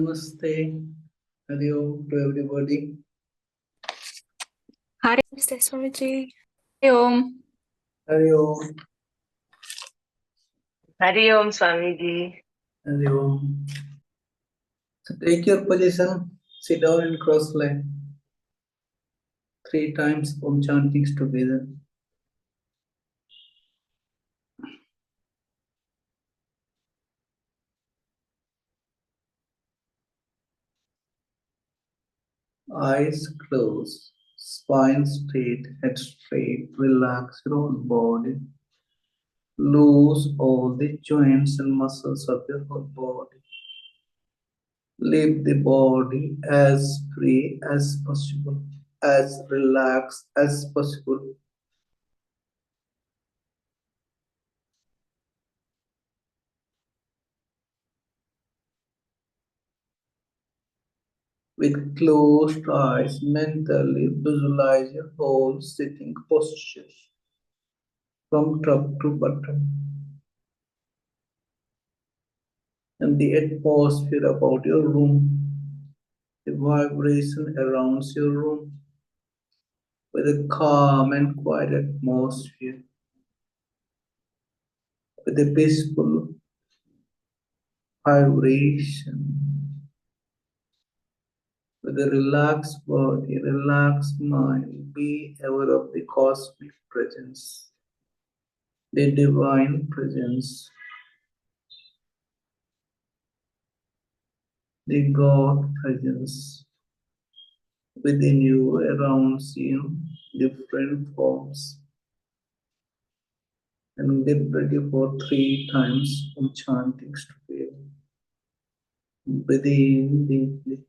Namaste. Hari Om to everybody. Hari Namaste, Swamiji. Hari Om. Hari Om. Hari Om, Swamiji. Hari Om. So take your position, sit down in cross leg. 3 times Om chantings together. Eyes closed, spine straight, head straight. Relax your whole body. Loose all the joints and muscles of your whole body. Leave the body as free as possible, as relaxed as possible. With closed eyes, mentally visualize your whole sitting posture from top to bottom. And the atmosphere about your room, the vibration around your room, with a calm and quiet atmosphere, with a peaceful vibration, with a relaxed body, relaxed mind. Be aware of the cosmic presence, the divine presence, the God presence within you, around you, different forms. And get ready for 3 times Om chantings together. Breathe in deeply.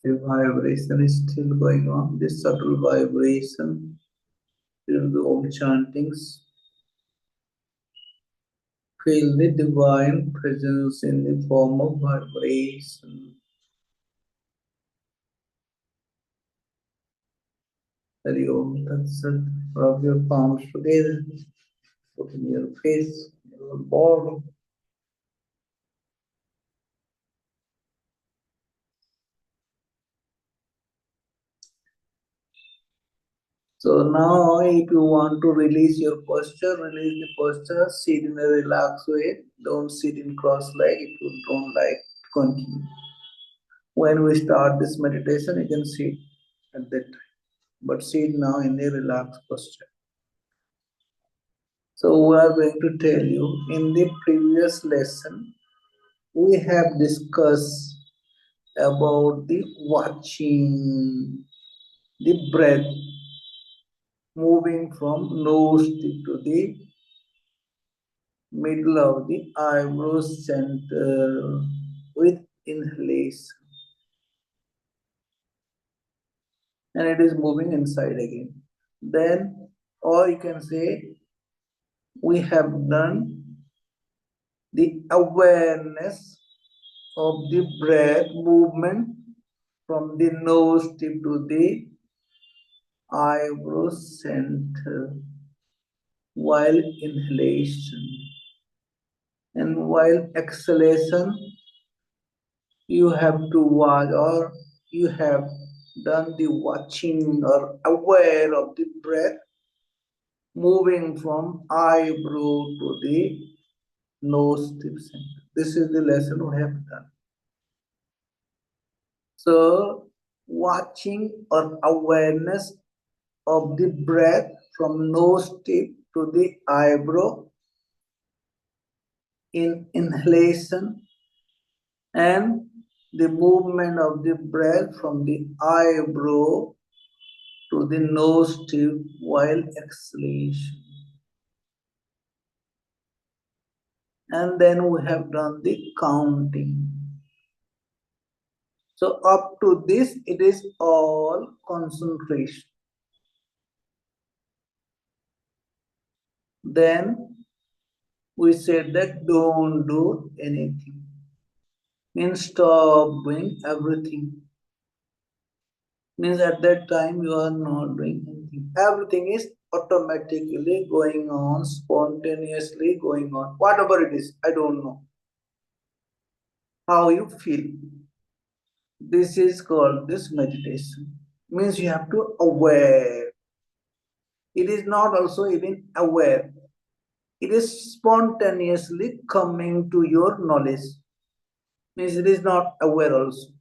The vibration is still going on, this subtle vibration during the Om chantings. Feel the divine presence in the form of vibration. Hari Om Tat Sat. Rub your palms together, put in your face, your body. So now if you want to release your posture, release the posture, sit in a relaxed way. Don't sit in cross leg if you don't like to continue. When we start this meditation, you can sit at that time. But sit now in a relaxed posture. So we are going to tell you, in the previous lesson, we have discussed about the watching the breath moving from nose tip to the middle of the eyebrow center with inhalation. And it is moving inside again. Then, or you can say, we have done the awareness of the breath movement from the nose tip to the eyebrow center while inhalation. And while exhalation, you have to watch, or you have done the watching or aware of the breath moving from eyebrow to the nose tip center. This is the lesson we have done. So, watching or awareness of the breath from nose tip to the eyebrow in inhalation and the movement of the breath from the eyebrow to the nose tip while exhalation. And then we have done the counting. So up to this, it is all concentration. Then we said that don't do anything. Means stop doing everything. Means at that time you are not doing anything. Everything is automatically going on, spontaneously going on. Whatever it is, I don't know how you feel. This is called this meditation. Means you have to aware. It is not also even aware. It is spontaneously coming to your knowledge. Means it is not aware also.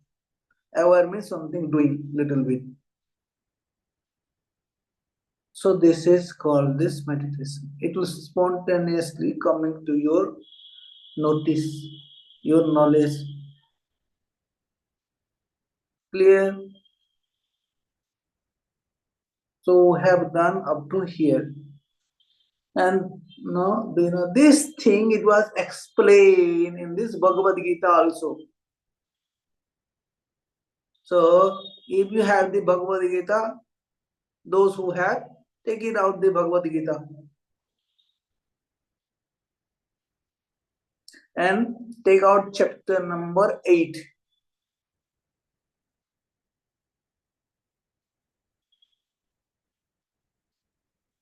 Aware means something doing little bit. So this is called this meditation. It will spontaneously coming to your notice, your knowledge. Clear? So we have done up to here. And no, you know, this thing, it was explained in this Bhagavad Gita also. So if you have the Bhagavad Gita, those who have, take it out the Bhagavad Gita. And take out chapter number 8.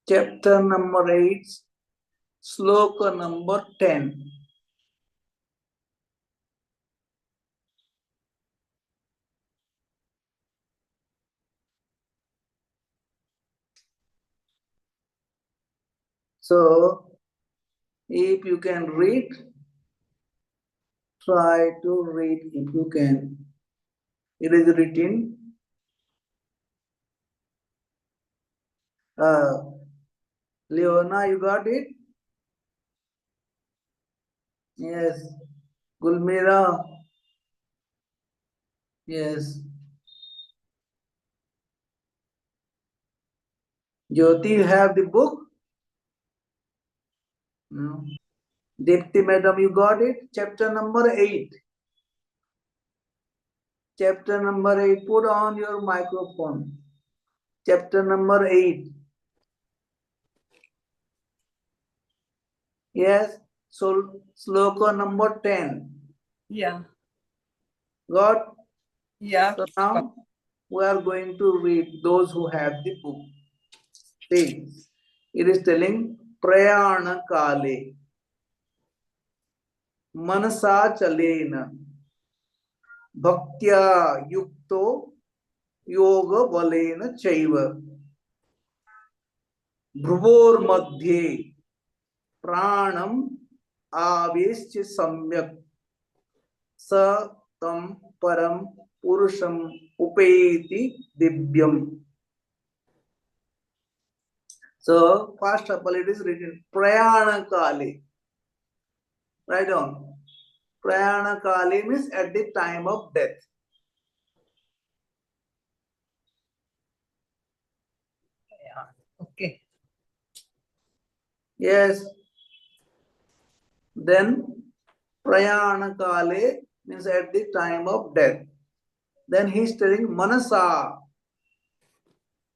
Chapter number 8, sloka number 10. So, if you can read, try to read if you can. It is written. Leona, you got it? Yes. Gulmira. Yes. Jyoti, you have the book? No. Dipti, madam, you got it? Chapter number 8. Chapter number 8. Put on your microphone. Chapter number 8. Yes. So, sloka number 10. Yeah. Got? Yeah. So now we are going to read those who have the book. See, it is telling Prayana Kale Manasa Chalena Bhaktya Yukto Yoga Valena Chaiva Bhruvor Madhye Pranam Avescha Samyak Sa Tam Param Purusham Upeti Divyam. So, first of all, it is written Prayana Kali. Write down. Prayana Kali means at the time of death. Yeah. Okay. Yes. Then Prayana Kali means at the time of death. Then he is telling Manasa.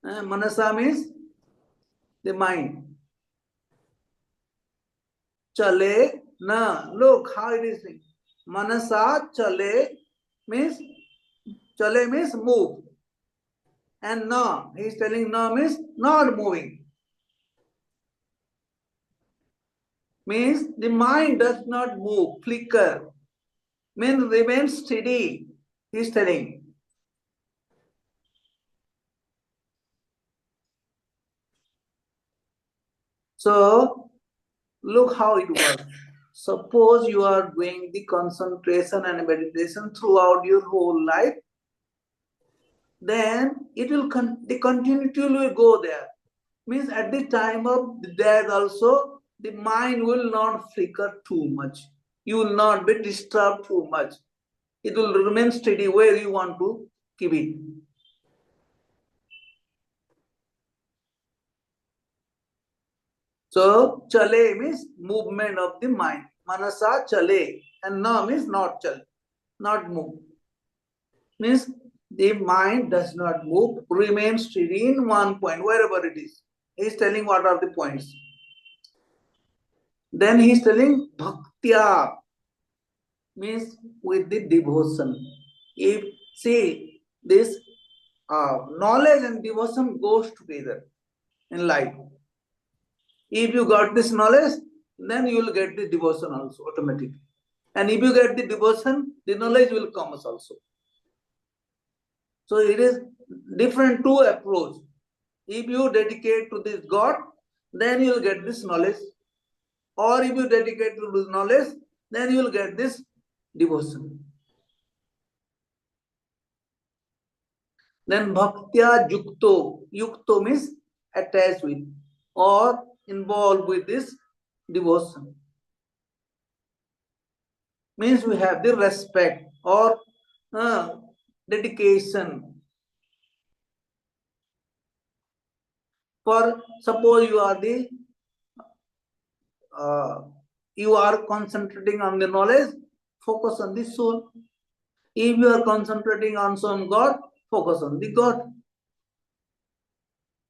Manasa means the mind. Chale na. Look how it is. Manasa chale means move. And na, he is telling na means not moving. Means the mind does not move, flicker. Means remain steady, he is telling. So, look how it works. Suppose you are doing the concentration and meditation throughout your whole life, then it will the continuity will go there. Means at the time of death also, the mind will not flicker too much. You will not be disturbed too much. It will remain steady where you want to keep it. So, chale means movement of the mind. Manasa chale, and na means not chale, not move. Means the mind does not move, remains steady in one point, wherever it is. He is telling what are the points. Then he is telling bhaktya, means with the devotion. If see this knowledge and devotion goes together in life. If you got this knowledge, then you will get the devotion also automatically. And if you get the devotion, the knowledge will come also. So it is different two approach. If you dedicate to this God, then you will get this knowledge. Or if you dedicate to this knowledge, then you will get this devotion. Then bhaktya yukto. Yukto means attached with or involved with this devotion. Means we have the respect or dedication. For suppose you are concentrating on the knowledge, focus on the soul. If you are concentrating on some God, focus on the God.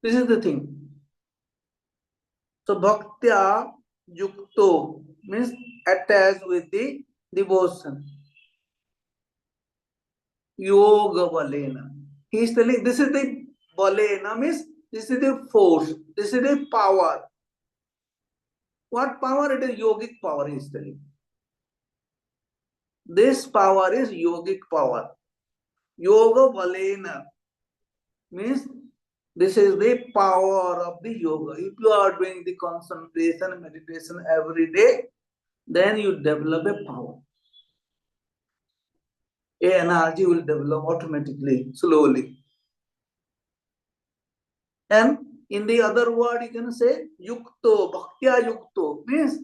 This is the thing. So bhaktya yukto means attached with the devotion. Yoga balena. He is telling this is the balena means this is the force, this is the power. What power? It is yogic power, he is telling. This power is yogic power. Yoga balena means this is the power of the yoga. If you are doing the concentration, meditation every day, then you develop a power. A energy will develop automatically, slowly. And in the other word, you can say yukto, bhaktya yukto means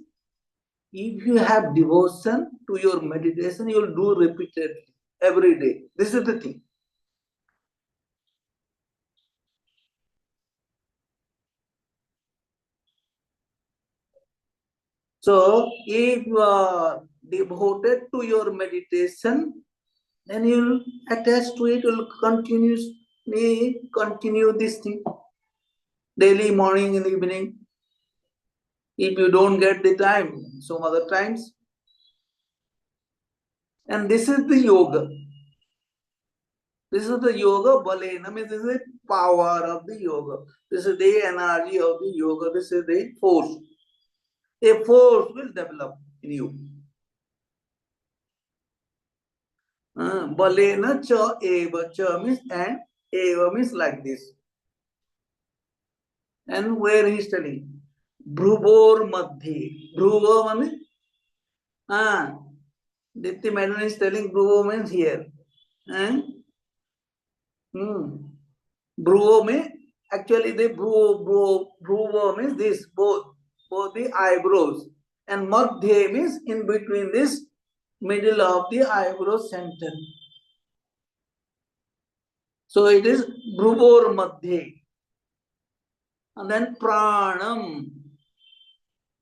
if you have devotion to your meditation, you will do repeatedly every day. This is the thing. So if you are devoted to your meditation, then you will attach to it, you will continuously continue this thing. Daily, morning and evening. If you don't get the time, some other times. And this is the yoga. This is the yoga balena, means this is the power of the yoga. This is the energy of the yoga. This is the force. A force will develop in you. Balena cha eva. Cha means and eva means like this. And where he is telling? Bhruvor madhi. Bhruva means Dipti Madam is telling Bhruvo means here. Bhruvo means actually the Bhruvo means this, both the eyebrows. And Madhya means in between this middle of the eyebrow center. So it is Bhruvor Madhya. And then Pranam.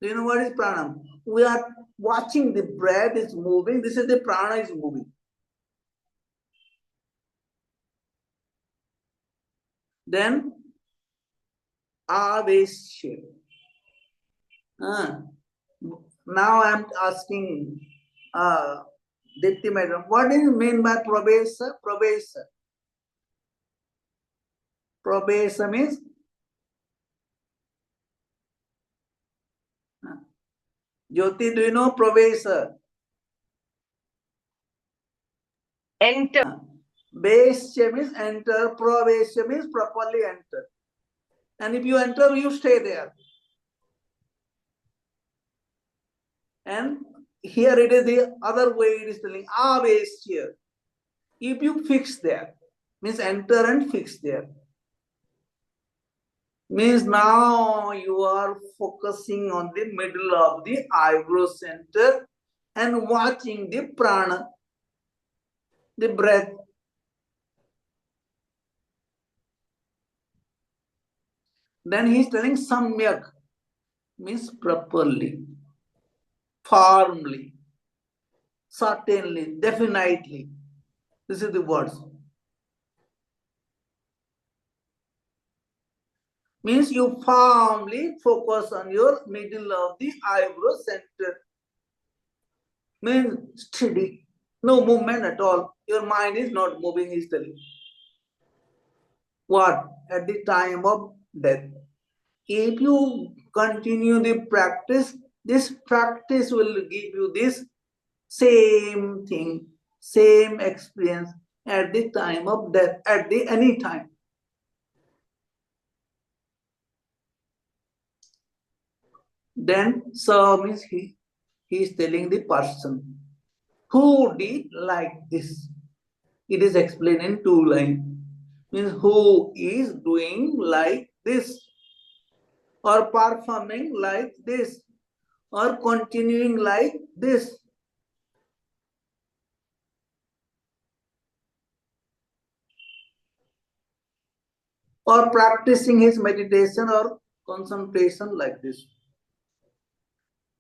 Do you know what is Pranam? We are watching the breath is moving. This is the prana is moving. Then Aveshya. Now I am asking Dipti Madam, what is meant by Pravesa? Pravesa. Pravesa means Jyoti, do you know Pravesa? Enter. Vesya means enter, Pravesya means properly enter. And if you enter, you stay there. And here it is the other way it is telling Aveshya. If you fix there, means enter and fix there. Means now you are focusing on the middle of the eyebrow center and watching the prana, the breath. Then he is telling samyak, means properly, firmly, certainly, definitely. This is the words. Means you firmly focus on your middle of the eyebrow center. Means steady, no movement at all. Your mind is not moving easily. What? At the time of death. If you continue the practice, this practice will give you this same thing, same experience at the time of death, at the any time. Then so means he is telling the person who did like this. It is explained in 2 lines. Means who is doing like this, or performing like this, or continuing like this. Or practicing his meditation or concentration like this.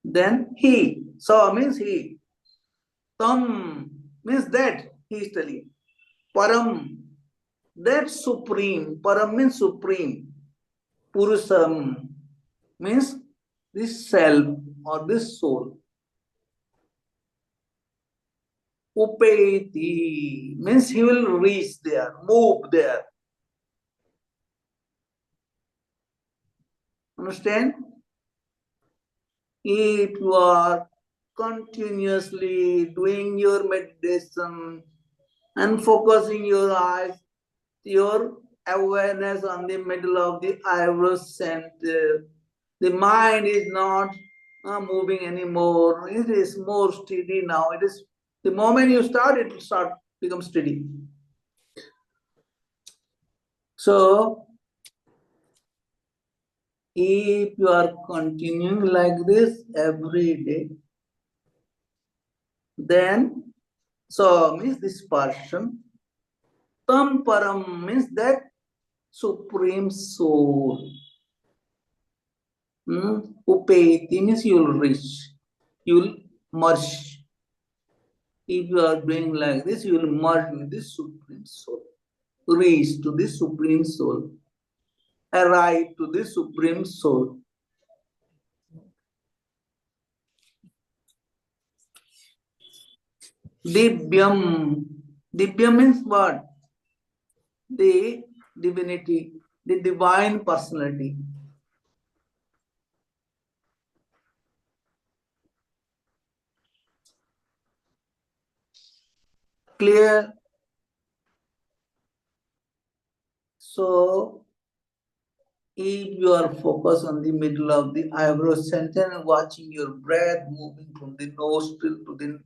Then he, so means he. Tam means that, he is telling. Param, that supreme. Param means supreme. Purusam means this self or this soul. Upeti means he will reach there, move there. Understand? If you are continuously doing your meditation and focusing your eyes, your awareness on the middle of the eyebrow center, the mind is not moving anymore. It is more steady now. It is the moment you start, it will start become steady. So if you are continuing like this every day, then so means this person, tam param means that supreme soul. Upeti means you will reach, you will merge. If you are doing like this, you will merge with the supreme soul, reach to the supreme soul, arrive to the supreme soul. Divyam. Divyam means what? The divinity, the divine personality. Clear? So, if you are focused on the middle of the eyebrow center and watching your breath moving from the nostril to the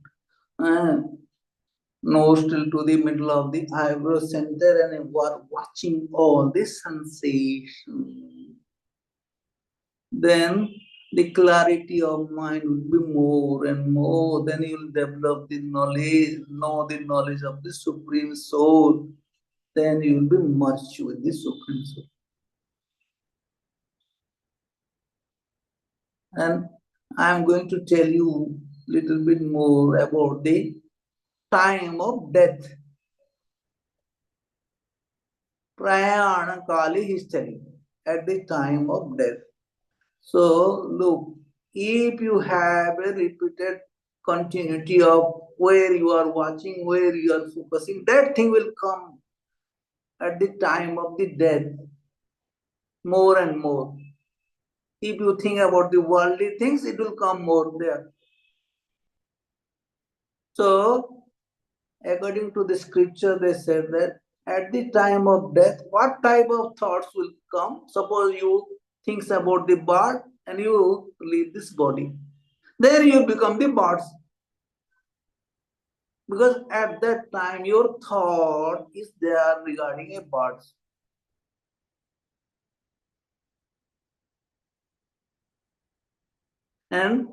nostril to the middle of the eyebrow center, and you are watching all this sensation, then the clarity of mind will be more and more. Then you will develop the knowledge, know the knowledge of the Supreme Soul. Then you will be merged with the Supreme Soul. And I am going to tell you a little bit more about the time of death. Prayana Kali history at the time of death. So look, if you have a repeated continuity of where you are watching, where you are focusing, that thing will come at the time of the death more and more. If you think about the worldly things, it will come more there. So, according to the scripture, they said that at the time of death, what type of thoughts will come? Suppose you think about the bird and you leave this body. There you become the birds. Because at that time, your thought is there regarding a bird. and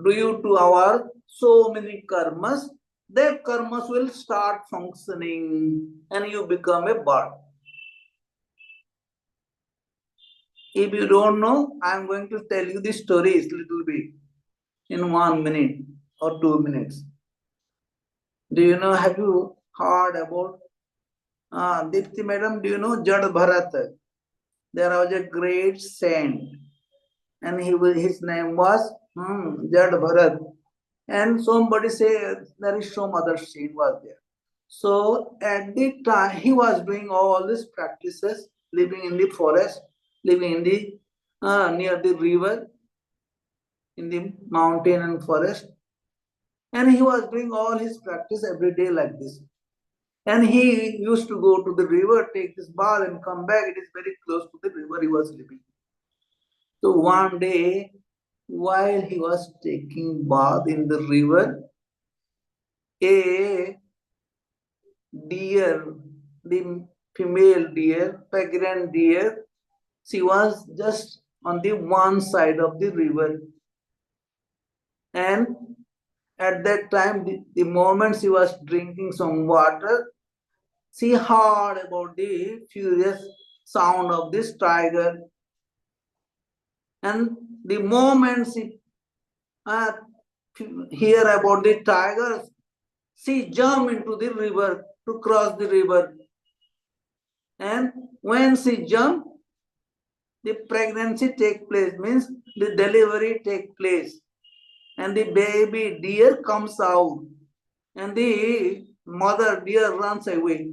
due to our so many karmas, that karmas will start functioning and you become a bird. If you don't know, I am going to tell you the stories little bit in 1 minute or 2 minutes. Do you know, have you heard about Dipti madam, do you know Jad Bharat? There was a great saint and his name was Jad Bharat. And somebody say there is some other saint was there. So at the time he was doing all these practices, living in the forest, living in the near the river, in the mountain and forest. And he was doing all his practice every day like this. And he used to go to the river, take his bath and come back. It is very close to the river he was living. So one day, while he was taking bath in the river, a deer, the female deer, pregnant deer, she was just on the one side of the river. And at that time, the moment she was drinking some water, she heard about the furious sound of this tiger. And the moment she hear about the tiger, she jumped into the river to cross the river. And when she jumped, the pregnancy take place, means the delivery take place. And the baby deer comes out. And the mother deer runs away.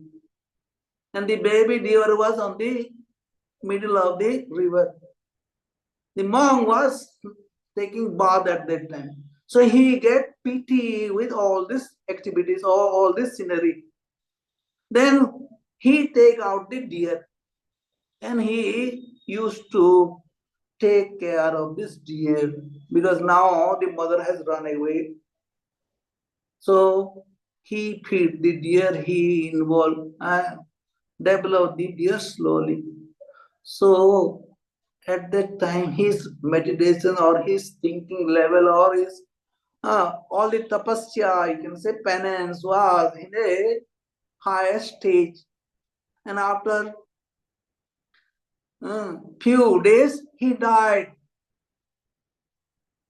And the baby deer was on the middle of the river. The monk was taking bath at that time. So he get pity with all these activities, all this scenery. Then he take out the deer and he used to take care of this deer because now the mother has run away. So he feed the deer, he involved, develop the deer slowly. So at that time, his meditation or his thinking level or his all the tapasya, you can say penance, was in a higher stage. And after few days, he died.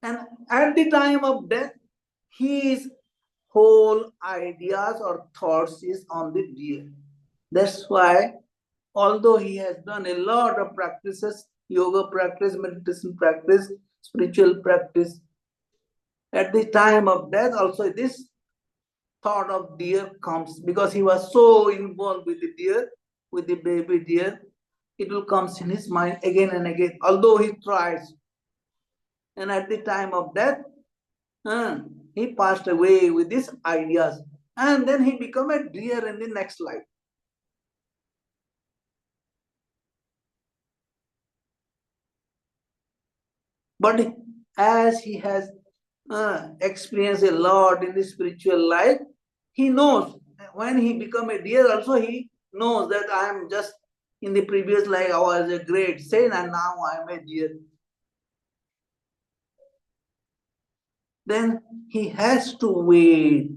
And at the time of death, his whole ideas or thoughts is on the deer. That's why, although he has done a lot of practices, yoga practice, meditation practice, spiritual practice, at the time of death also this thought of deer comes because he was so involved with the deer, with the baby deer. It will come in his mind again and again, although he tries. And at the time of death, he passed away with these ideas. And then he became a deer in the next life. But as he has experienced a lot in the spiritual life, he knows when he become a deer also, he knows that I am just in the previous life I was a great saint and now I am a deer. Then he has to wait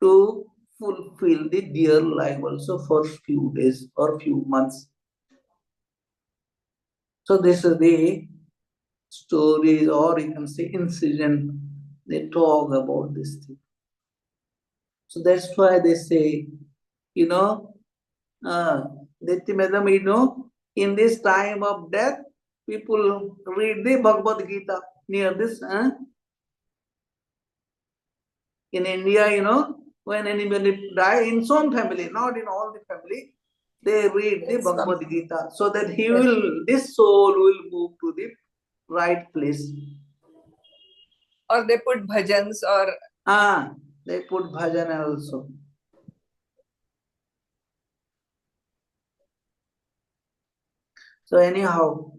to fulfill the deer life also for few days or few months. So this is the stories or you can say incident, they talk about this thing. So that's why they say, you know, Dipti madam, you know, in this time of death, people read the Bhagavad Gita near this. In India, you know, when anybody die in some family, not in all the family, they read the Bhagavad Gita so that he will, this soul will move to the right place. Or they put bhajans or they put bhajan also. So anyhow,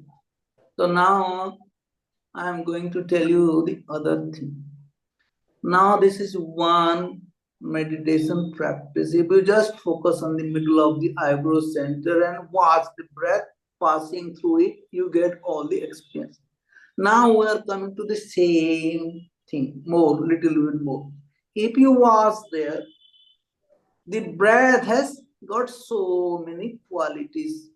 so now I am going to tell you the other thing. Now this is one meditation practice. If you just focus on the middle of the eyebrow center and watch the breath passing through it, you get all the experience. Now we are coming to the same thing, little bit more. If you watch there, the breath has got so many qualities.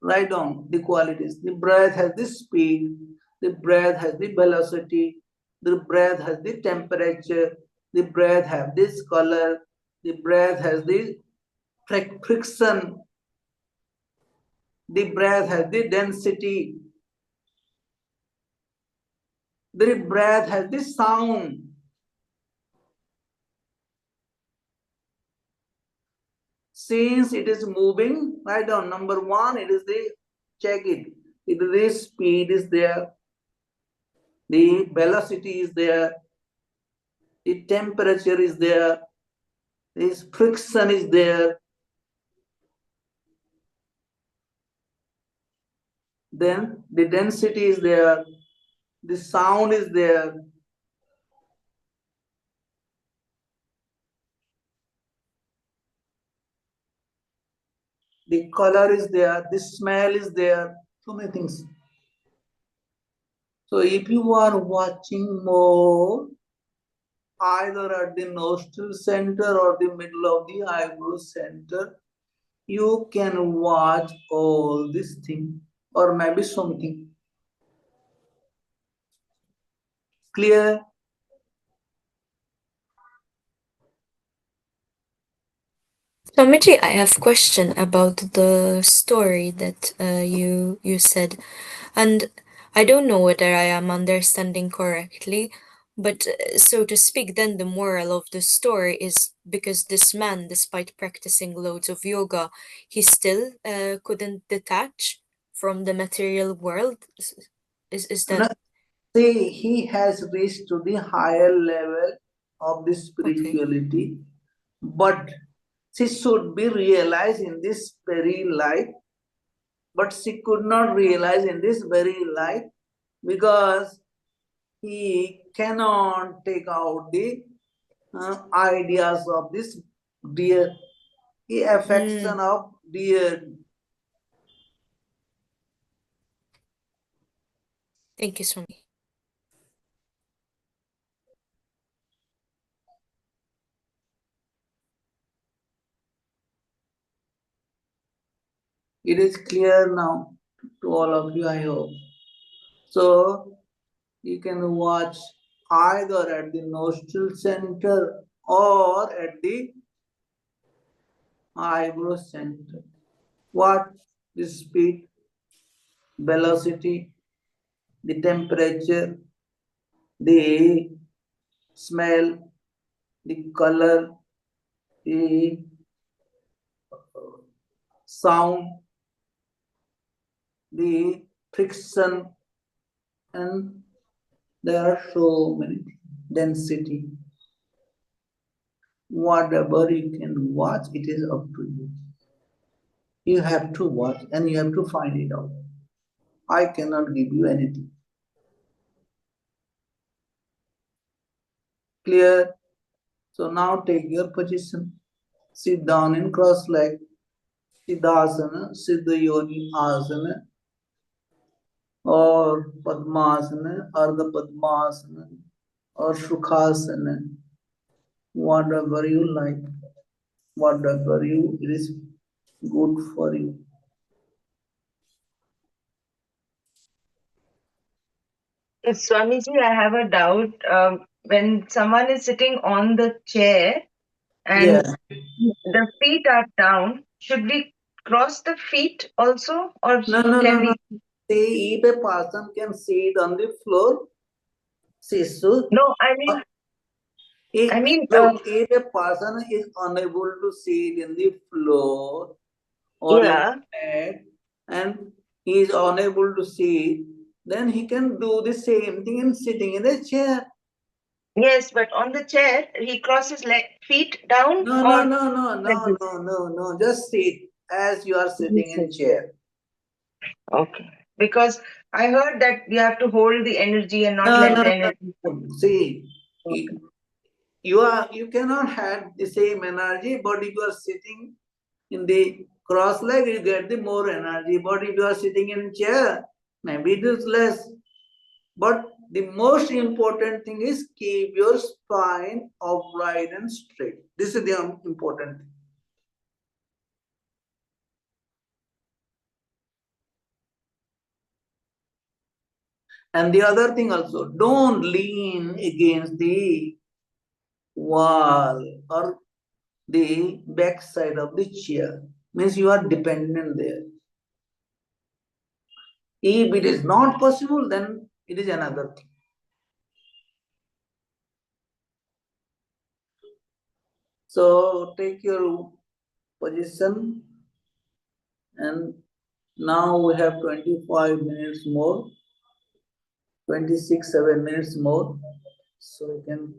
Write down the qualities. The breath has the speed, the breath has the velocity, the breath has the temperature, the breath has this color, the breath has the friction, the breath has the density, the breath has the sound. Since it is moving, write down number one, it is the, check it. It is the speed is there, the velocity is there, the temperature is there, this friction is there. Then the density is there, the sound is there. The color is there, the smell is there, so many things. So if you are watching more, either at the nostril center or the middle of the eyebrow center, you can watch all this thing or maybe something. Clear? Swamiji, I have a question about the story that you said, and I don't know whether I am understanding correctly, but so to speak, then the moral of the story is because this man, despite practicing loads of yoga, he still couldn't detach from the material world. Is No, that see, he has reached to the higher level of the okay? spirituality, but she should be realized in this very life, but she could not realize in this very life because he cannot take out the ideas of this dear, the affection of dear. Thank you, Swami. It is clear now to all of you, I hope. So you can watch either at the nostril center or at the eyebrow center. What? The speed, velocity, the temperature, the smell, the color, the sound, the friction, and there are so many density. Whatever you can watch, it is up to you. You have to watch and you have to find it out. I cannot give you anything. Clear? So now take your position. Sit down in cross leg. Siddhasana, Siddha Yoni Asana, or Padmasana, Ardha Padmasana, or Sukhasana. Whatever you like, whatever you it is good for you. Swamiji, I have a doubt. When someone is sitting on the chair Yeah. and the feet are down, should we cross the feet also, or No. can we? See, if a person can sit on the floor, Sisu, No, I mean, look, if a person is unable to sit in the floor or in yeah, bed and he is unable to sit, then he can do the same thing in sitting in a chair. yes, but on the chair, he crosses feet down No. Just sit as you are sitting in chair. Okay. Because I heard that you have to hold the energy and not let the energy. See, Okay. you cannot have the same energy, but if you are sitting in the cross leg, you get the more energy. But if you are sitting in chair, Maybe it is less. But the most important thing is keep your spine upright and straight. This is the important thing. And the other thing also, don't lean against the wall or the back side of the chair. Means you are dependent there. If it is not possible, then it is another thing. So take your position, and now we have 25 minutes more, 7 minutes more. So we can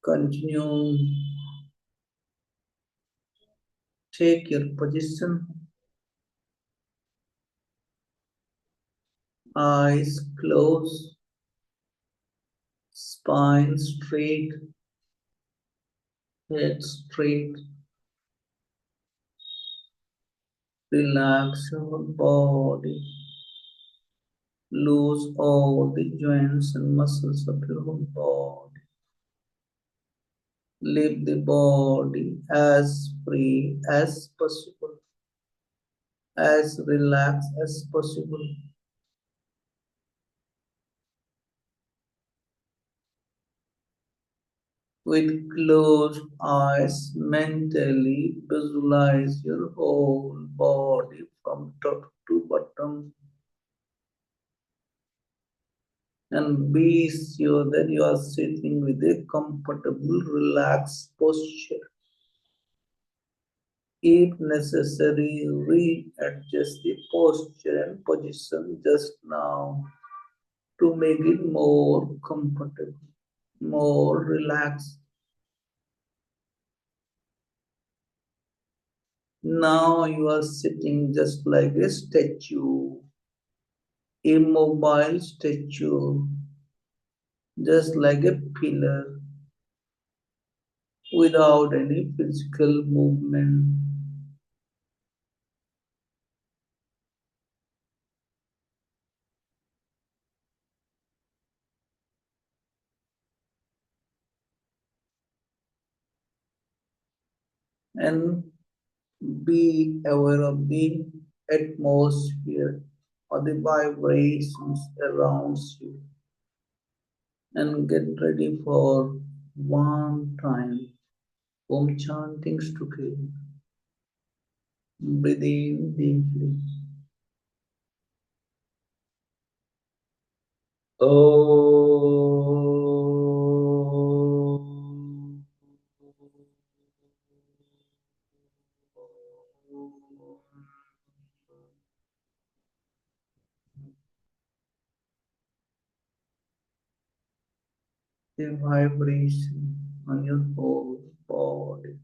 continue. Take your position. Eyes closed, spine straight, head straight. Relax your body. Loose all the joints and muscles of your whole body. Leave the body as free as possible, as relaxed as possible. With closed eyes, mentally visualize your whole body from top to bottom. And be sure that you are sitting with a comfortable, relaxed posture. If necessary, readjust the posture and position just now to make it more comfortable, more relaxed. Now you are sitting just like a statue, immobile statue, just like a pillar, without any physical movement. And be aware of the atmosphere or the vibrations around you, and get ready for one time Om chanting together. Breathe in deeply. Om. The vibration on your whole body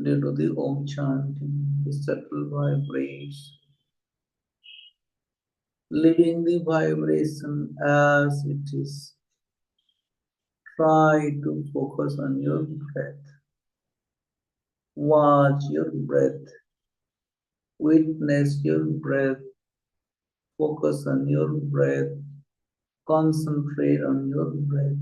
due to the Om chanting, the subtle vibration, living the vibration as it is. Try to focus on your breath. Watch your breath. Witness your breath. Focus on your breath. Concentrate on your breath.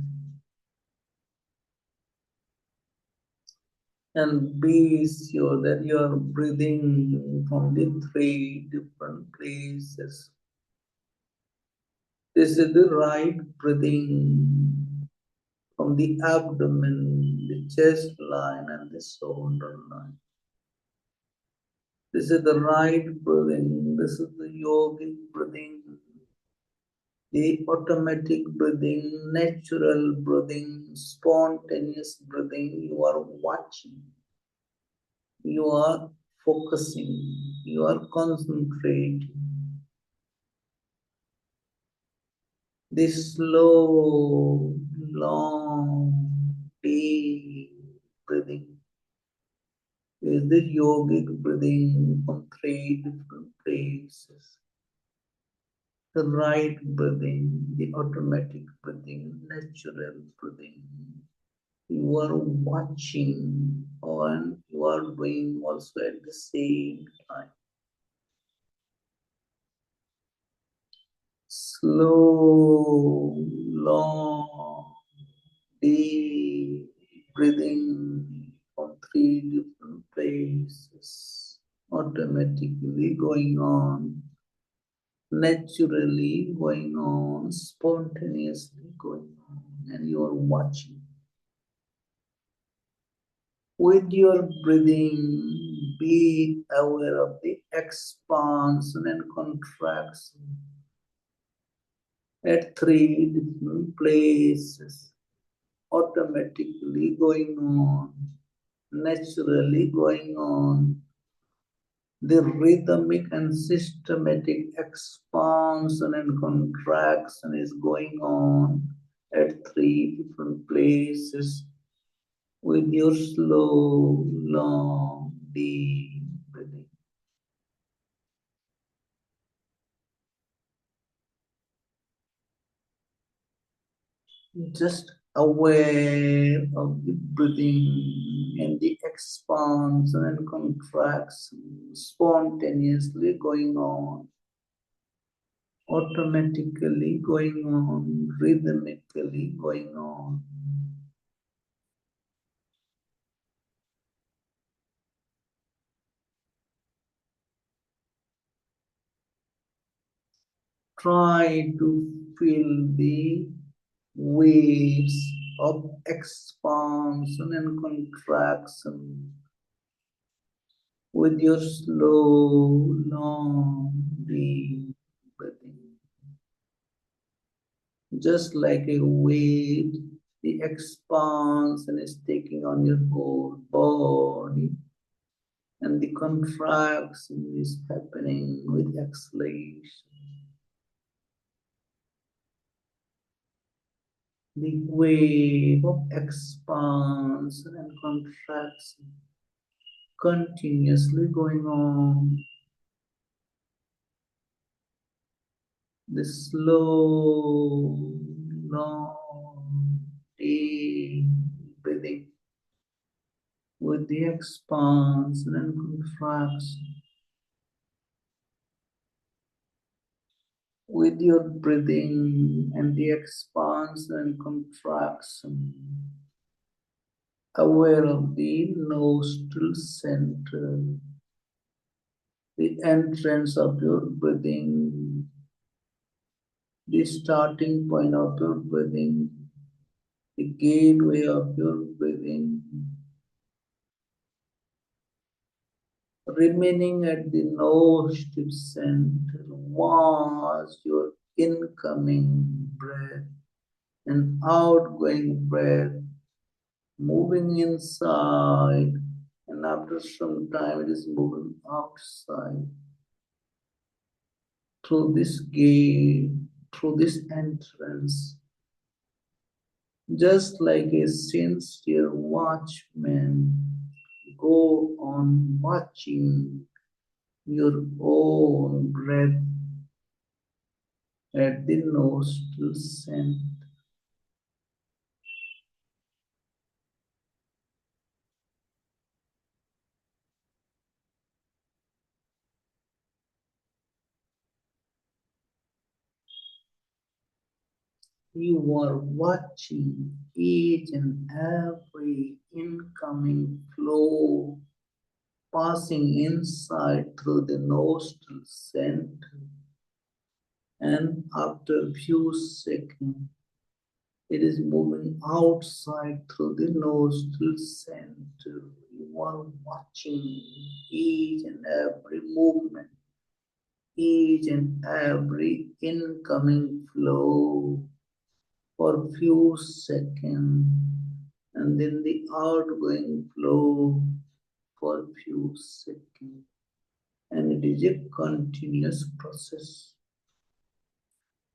And be sure that you are breathing from the 3 different places. This is the right breathing from the abdomen, the chest line, and the shoulder line. This is the right breathing. This is the yogic breathing, the automatic breathing, natural breathing, spontaneous breathing. You are watching, you are focusing, you are concentrating. This slow, long, deep breathing is the yogic breathing from 3 different places. The right breathing, the automatic breathing, natural breathing. You are watching and you are doing also at the same time. Slow, long, deep breathing from three different places, automatically going on, naturally going on, spontaneously going on, and you are watching. With your breathing, be aware of the expansion and contraction at three different places, automatically going on, naturally going on. The rhythmic and systematic expansion and contraction is going on at three different places with your slow, long, deep breathing. Just aware of the breathing and the expansion and contraction spontaneously going on, automatically going on, rhythmically going on. Try to feel the waves of expansion and contraction with your slow, long, deep breathing. Just like a wave, the expansion is taking on your whole body, and the contraction is happening with exhalation. The wave of expansion and contraction continuously going on. The slow, long, deep breathing with the expansion and contraction. With your breathing and the expansion and contraction, aware of the nostril center, the entrance of your breathing, the starting point of your breathing, the gateway of your breathing, remaining at the nostril center, watch your incoming breath and outgoing breath moving inside, and after some time it is moving outside through this gate, through this entrance, just like a sincere watchman. Go on watching your own breath at the nostril center. You are watching each and every incoming flow passing inside through the nostril center, and after a few seconds it is moving outside through the nostril center. You are watching each and every movement, each and every incoming flow for a few seconds, and then the outgoing flow for a few seconds. And it is a continuous process,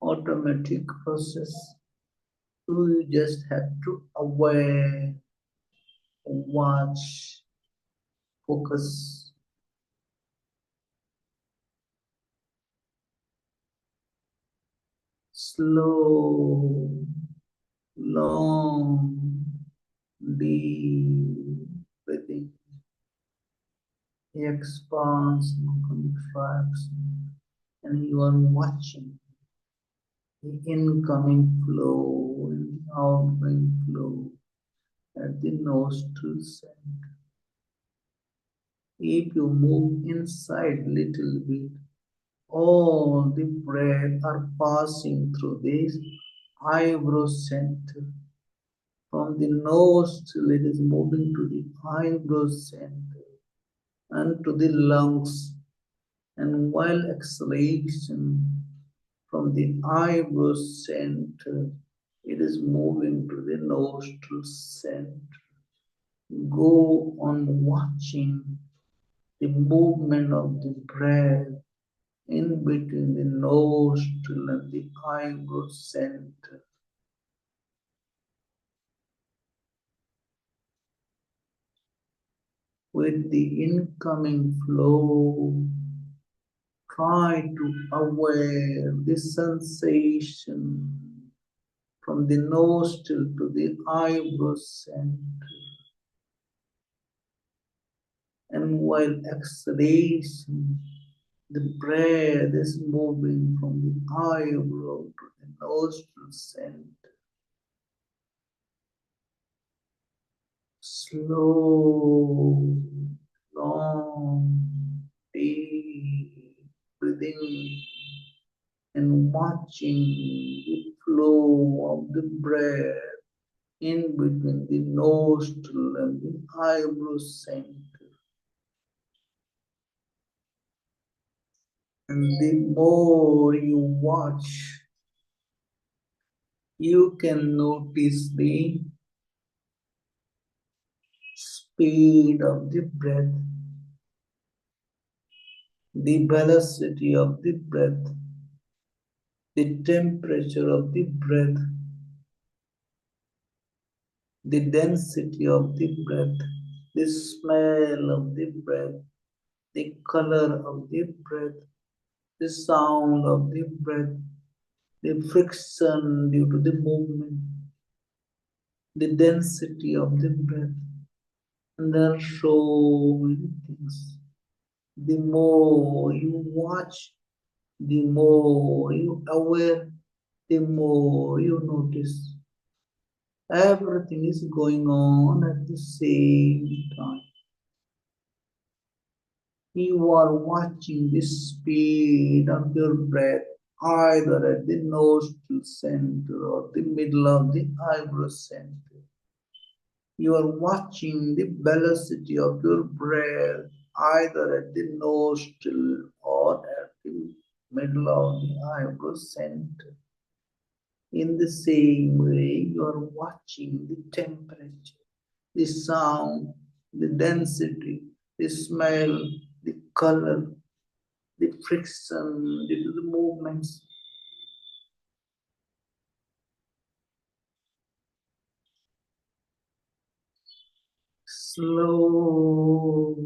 automatic process. So you just have to aware, watch, focus. Slow, long, deep breathing, expansion, contraction, and you are watching the incoming flow and the outgoing flow at the nostril center. If you move inside little bit, all the breath are passing through this eyebrow center. From the nostril, it is moving to the eyebrow center and to the lungs. And while exhalation from the eyebrow center, it is moving to the nostril center. Go on watching the movement of the breath in between the nostril and the eyebrow center. With the incoming flow, try to aware the sensation from the nostril to the eyebrow center. And while exhalation, the breath is moving from the eyebrow to the nostril center. Slow, long, deep breathing and watching the flow of the breath in between the nostril and the eyebrow center. And the more you watch, you can notice the speed of the breath, the velocity of the breath, the temperature of the breath, the density of the breath, the smell of the breath, the color of the breath, the sound of the breath, the friction due to the movement, the density of the breath. And there are so many things. The more you watch, the more you aware, the more you notice. Everything is going on at the same time. You are watching the speed of your breath either at the nostril center or the middle of the eyebrow center. You are watching the velocity of your breath either at the nostril or at the middle of the eyebrow center. In the same way, you are watching the temperature, the sound, the density, the smell, the color, the friction due to the movements. Slow,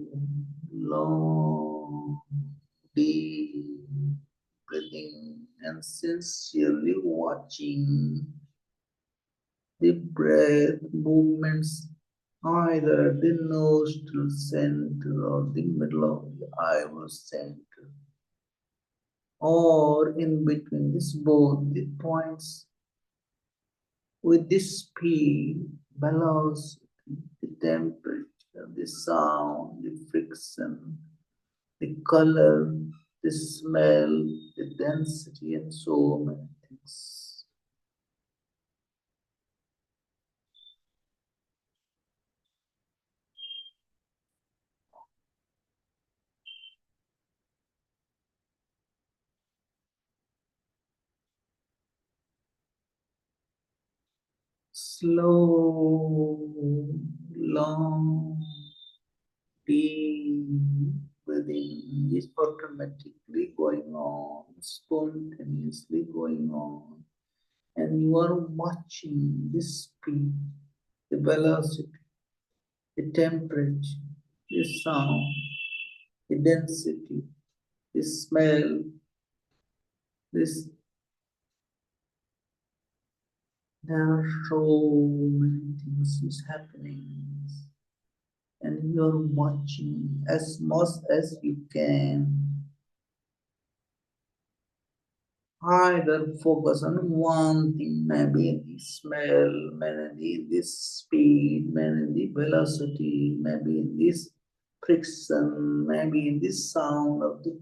long, deep breathing and sincerely watching the breath movements either at the nostril center or the middle of the eyebrow center, or in between this both the points. With this speed, velocity, the temperature, the sound, the friction, the color, the smell, the density, and so many things. Slow, long, deep breathing is automatically going on, spontaneously going on, and you are watching the speed, the velocity, the temperature, the sound, the density, the smell, this. There are so many things is happening, and you're watching as much as you can. either focus on one thing, maybe the smell, maybe this speed, maybe the velocity, maybe this friction, maybe this sound of the.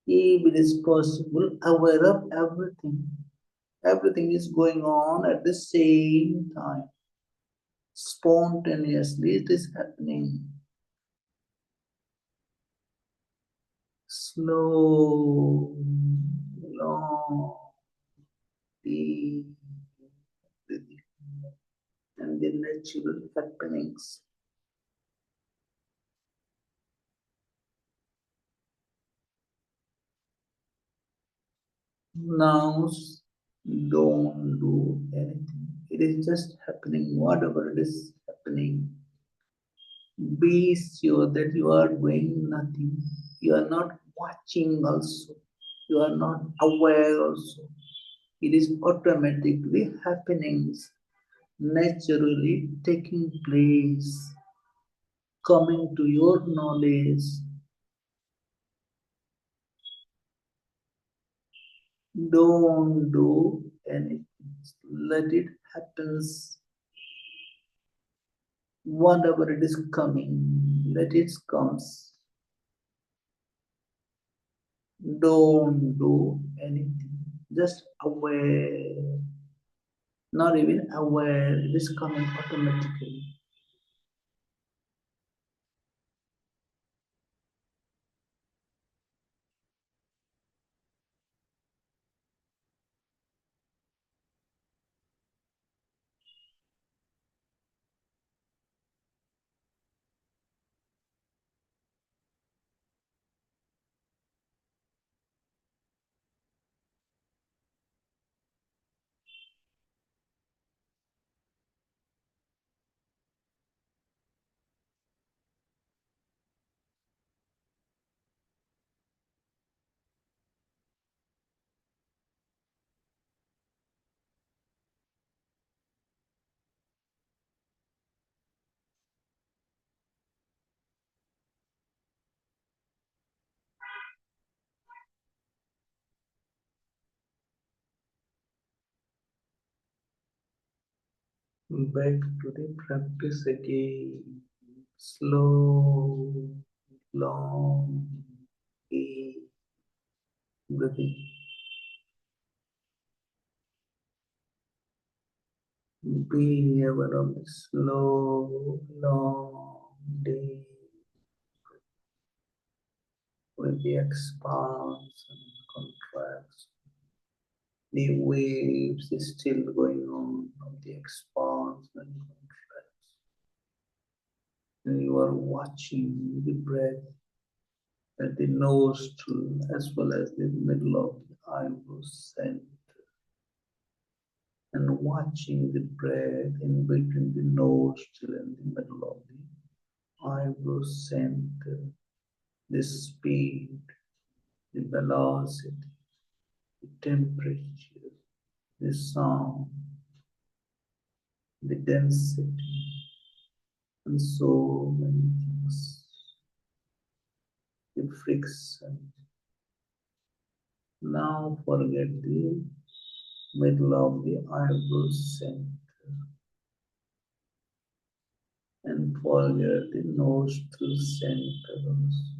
If it is possible, aware of everything. Everything is going on at the same time. Spontaneously, it is happening. Slow, long, deep breathing, and the natural happenings. Now, don't do anything. It is just happening, whatever it is happening. Be sure that you are doing nothing. You are not watching also. You are not aware also. It is automatically happening, naturally taking place, coming to your knowledge. Don't do anything. Let it happen. Whatever it is coming, let it comes. Don't do anything. Just aware. Not even aware, it is coming automatically. Back to the practice again. Slow, long, deep breathing. Be aware of the slow, long, deep with the expanse and contraction. The waves is still going on of the expanse and contraction. And you are watching the breath at the nostril as well as the middle of the eyebrow center, and watching the breath in between the nostril and the middle of the eyebrow center, the speed, the velocity, the temperature, the sound, the density, and so many things. The friction. Now forget the middle of the eyebrow center and forget the nostril center also.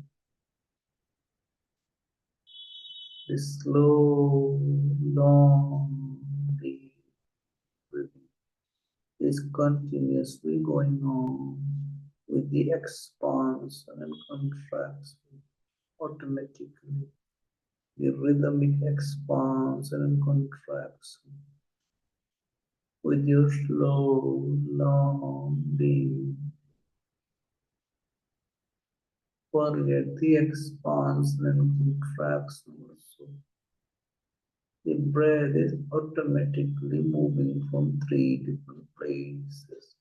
The slow, long, deep breathing is continuously going on with the expansion and contraction automatically. The rhythmic expansion and contraction with your slow, long, deep. Forget the expansion and contraction also. The breath is automatically moving from three different places.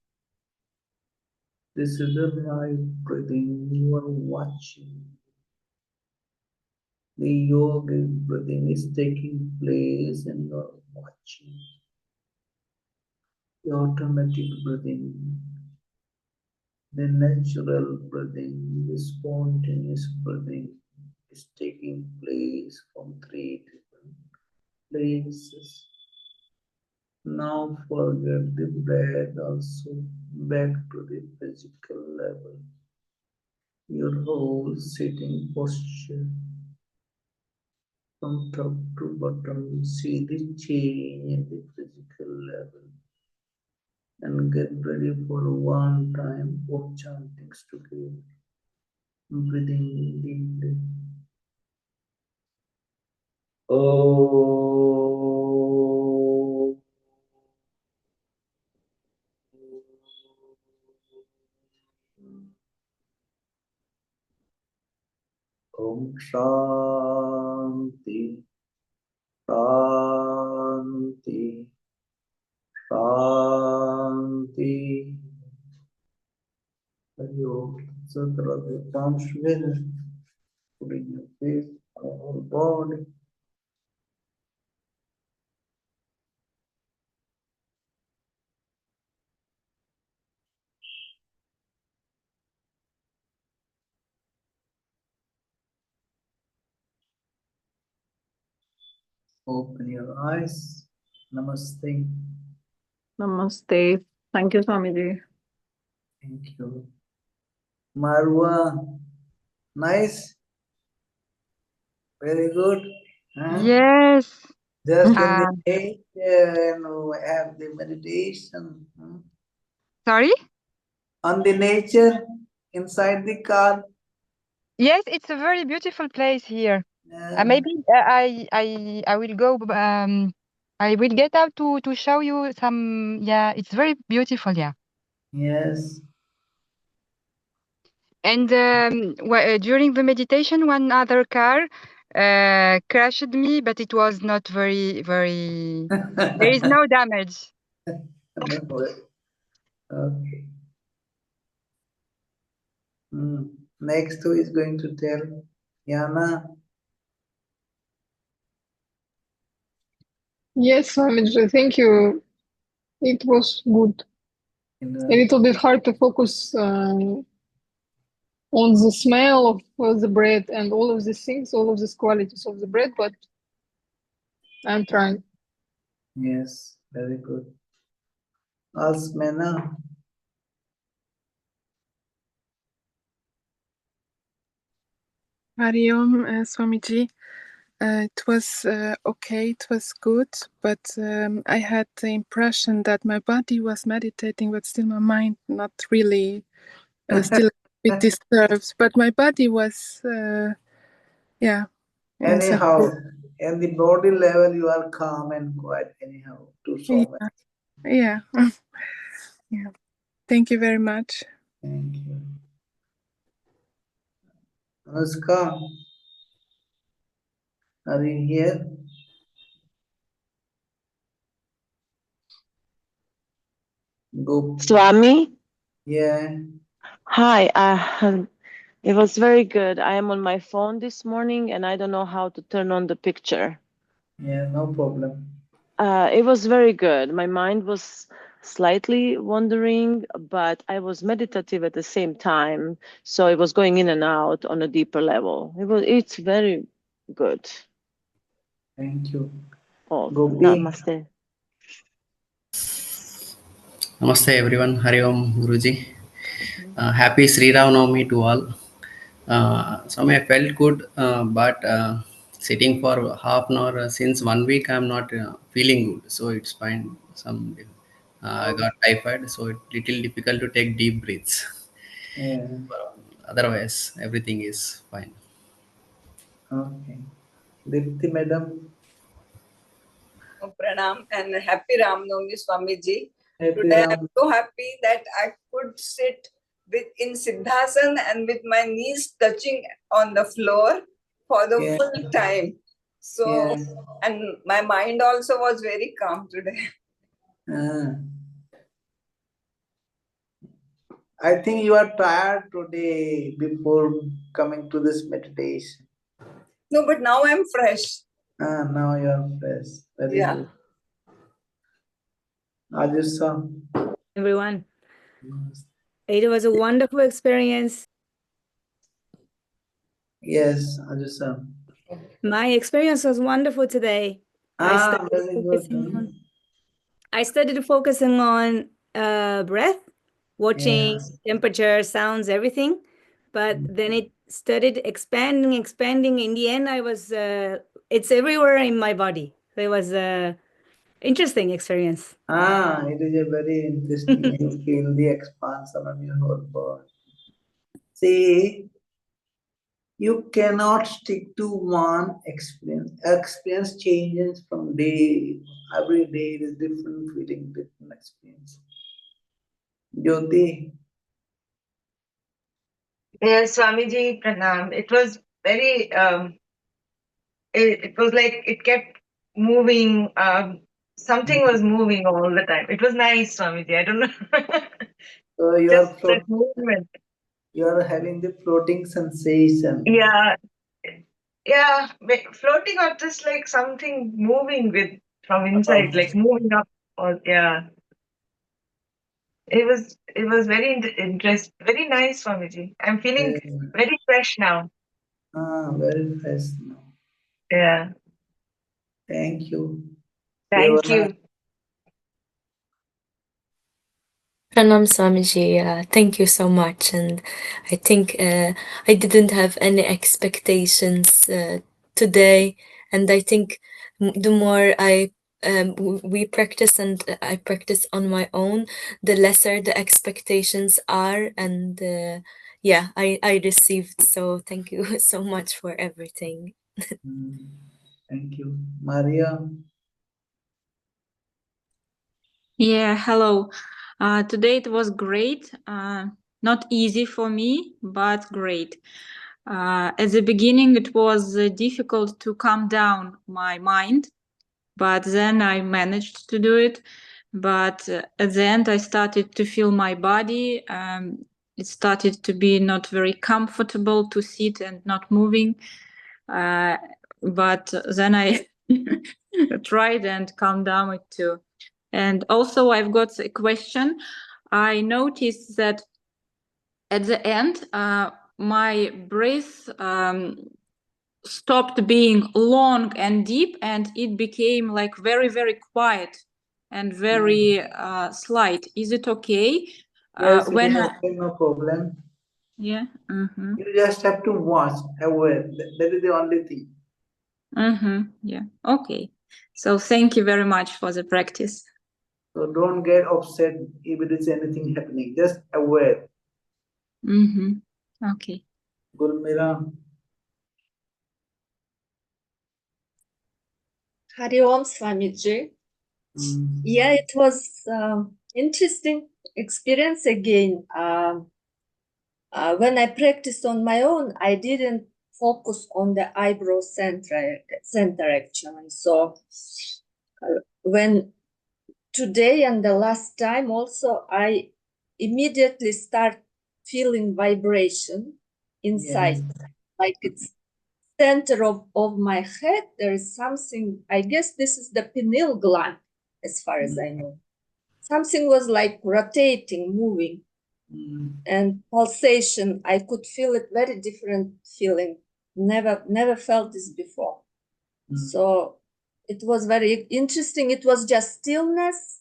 This is the right breathing you are watching. The yogic breathing is taking place and you are watching. The automatic breathing, the natural breathing, the spontaneous breathing is taking place from 3 different places. Now forget the breath also, back to the physical level. Your whole sitting posture from top to bottom, see the change in the physical level. And get ready for one time of chantings together. Breathing deeply. Oh. Om Shanti, Shanti, Shanti. So the palms together, putting your face on your whole body. Open your eyes. Namaste. Namaste. Thank you, Swamiji. Thank you. Marwa, nice. Very good. Huh? Yes. Just in the Uh, nature and have the meditation. Sorry? On the nature, inside the car. Yes, it's a very beautiful place here. Yeah. Maybe I will go. I will get out to show you some. Yeah, it's very beautiful. Yeah. Yes. And during the meditation, one other car crashed me, but it was not very. There is no damage. Okay. Next, who is going to tell? Yana. Yes, Swamiji, thank you. It was good. A little bit hard to focus on the smell of the bread and all of these things, all of these qualities of the bread, but I'm trying. Yes, very good. Alsmena. Hari Om, Swamiji. It was okay, it was good, but I had the impression that my body was meditating, but still my mind not really, still a bit disturbed. But my body was, yeah. Anyhow, at the body level, you are calm and quiet. Anyhow, to so much. Yeah. Yeah. Thank you very much. Thank you. Anushka, are you here? Go. Swami? Yeah. Hi, it was very good. I am on my phone this morning and I don't know how to turn on the picture. Yeah, no problem. It was very good. My mind was slightly wandering, but I was meditative at the same time. So it was going in and out on a deeper level. It's very good. Thank you. Oh, Gopi. namaste. Namaste everyone, Hari Om Guruji. Happy Sri Ram Navami to all. I felt good, but sitting for half an hour since 1 week, I'm not feeling good. So it's fine. I got typhoid, so it's little difficult to take deep breaths. Yeah. Otherwise, everything is fine. Okay. Dipti madam. Pranam and happy Ram Navami Swamiji. Happy Today Ram. I'm so happy that I could sit in Siddhasana and with my knees touching on the floor for the full time. So, and my mind also was very calm today. I think you are tired today before coming to this meditation. No, but now I'm fresh. Now you are fresh. Very good. Ajusa. Everyone. It was a wonderful experience. Yes, Ajusa. My experience was wonderful today. Very good. I started focusing on breath, watching temperature, sounds, everything. But then it started expanding. In the end, I was, it's everywhere in my body. So it was a interesting experience. It is a very interesting. You feel the expansion on your whole body. See, you cannot stick to one experience. Experience changes from day. Every day is different feeling, different experience. Jyoti. Yes, Swamiji, Pranam. It was very, it was like it kept moving. Something was moving all the time. It was nice, Swamiji. I don't know. So you Just are that movement. you are having the floating sensation. Yeah. Yeah. Floating or just like something moving from inside, like moving up. Or yeah. It was very interesting, very nice, Swamiji. I'm feeling very fresh now. Very fresh now. Yeah. Thank you. Thank you. Pranam Swamiji, thank you so much. And I think I didn't have any expectations today. And I think the more we practice and I practice on my own, the lesser the expectations are. And yeah, I received. So thank you so much for everything. Thank you. Maria. Yeah, hello. Today it was great. Not easy for me, but great. At the beginning, it was difficult to calm down my mind, but then I managed to do it. But at the end, I started to feel my body. It started to be not very comfortable to sit and not moving. But then I tried and calmed down it too. And also, I've got a question. I noticed that at the end, my breath stopped being long and deep, and it became like very, very quiet and very slight. Is it okay? Yes, it is okay, no problem. Yeah. You just have to watch, aware. That is the only thing. Yeah. Okay. So thank you very much for the practice. So don't get upset if it is anything happening. Just aware. Okay. Gurmira. Hari Om Swamiji. Yeah, it was interesting experience again. When I practiced on my own, I didn't focus on the eyebrow center actually. So when today and the last time also, I immediately start feeling vibration inside, like it's center of my head. There is something, I guess this is the pineal gland, as far as I know. Something was like rotating, moving, and pulsation. I could feel it, very different feeling. Never felt this before. So it was very interesting. It was just stillness,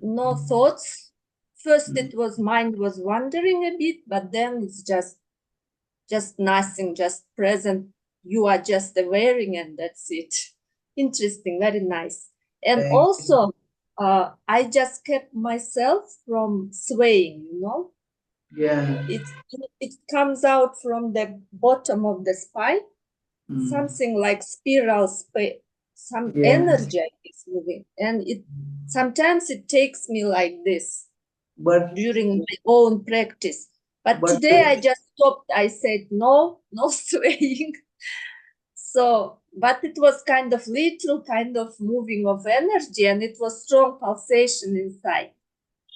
no thoughts. First it was mind was wandering a bit, but then it's just nothing, just present. You are just awareing, and that's it. Interesting, very nice. And also, I just kept myself from swaying, you know? Yeah. It comes out from the bottom of the spine, something like spiral space, some energy is moving. And sometimes it takes me like this during my own practice. But today I just stopped. I said, no swaying. So, but it was kind of little kind of moving of energy, and it was strong pulsation inside.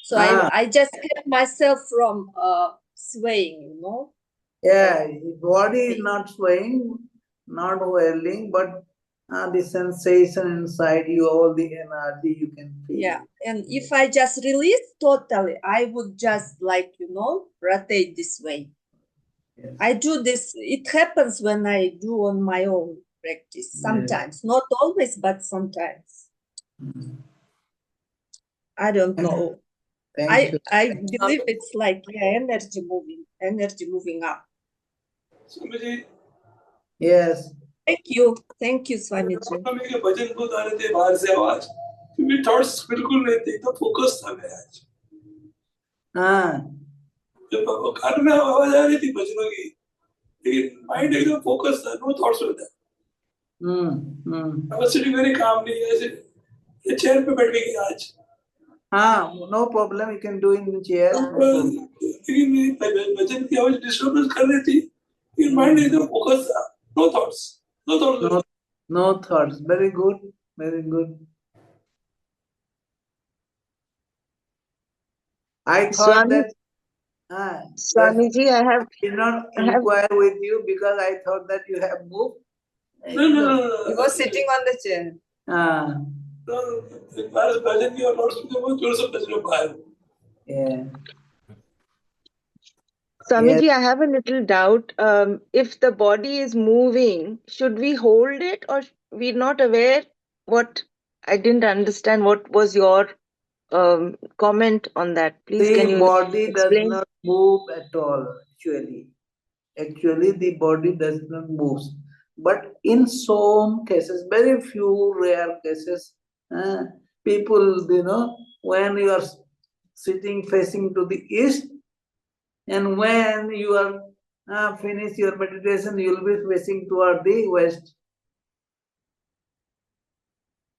So I just kept myself from swaying, you know. Yeah, body is not swaying, not whirling, but the sensation inside you, all the energy you can feel. Yeah, and if I just release totally, I would just like, you know, rotate this way. I do this, it happens when I do on my own practice, sometimes, not always, but sometimes. I don't know. Thank you. I believe it's like energy moving up. Swamiji, Yes. Thank you, Swamiji. के भजन बहुत आ रहे थे बाहर से आवाज, क्योंकि thoughts बिल्कुल नहीं थे, एकदम फोकस था मैं आज। जब कार में आवाज आ रही थी भजनों की, लेकिन माइंड एकदम फोकस था, no thoughts were there. I was sitting very calmly, ऐसे चेयर पे बैठ गई आज। No problem, you can do in the chair. लेकिन भजन की आवाज डिस्टर्बेंस कर रही थी, लेकिन माइंड एकदम फोकस था, no thoughts, no thoughts. No thoughts. Very good. Very good. I thought that Swamiji, I did not inquire with you because I thought that you have moved. No. He was sitting on the chair. भजन की और loudspeaker बहुत जोर से बज रहा है। Yeah. Swamiji, I have a little doubt. If the body is moving, should we hold it or we're not aware? What I didn't understand. What was your comment on that? Please, can The you body does explain? not move at all, actually. Actually, the body does not move. But in some cases, very few rare cases, people, when you are sitting facing to the east, and when you are finish your meditation, you will be facing toward the west.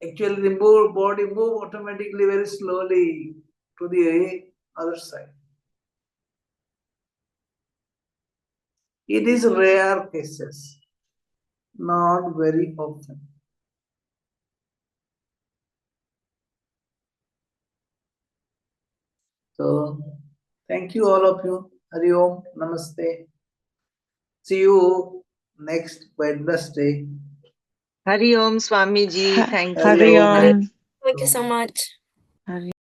Actually, the body move automatically very slowly to the other side. It is rare cases, not very often. So, thank you all of you. Hari Om, Namaste. See you next Wednesday. Hari Om, Swamiji. Thank you. Thank you so much.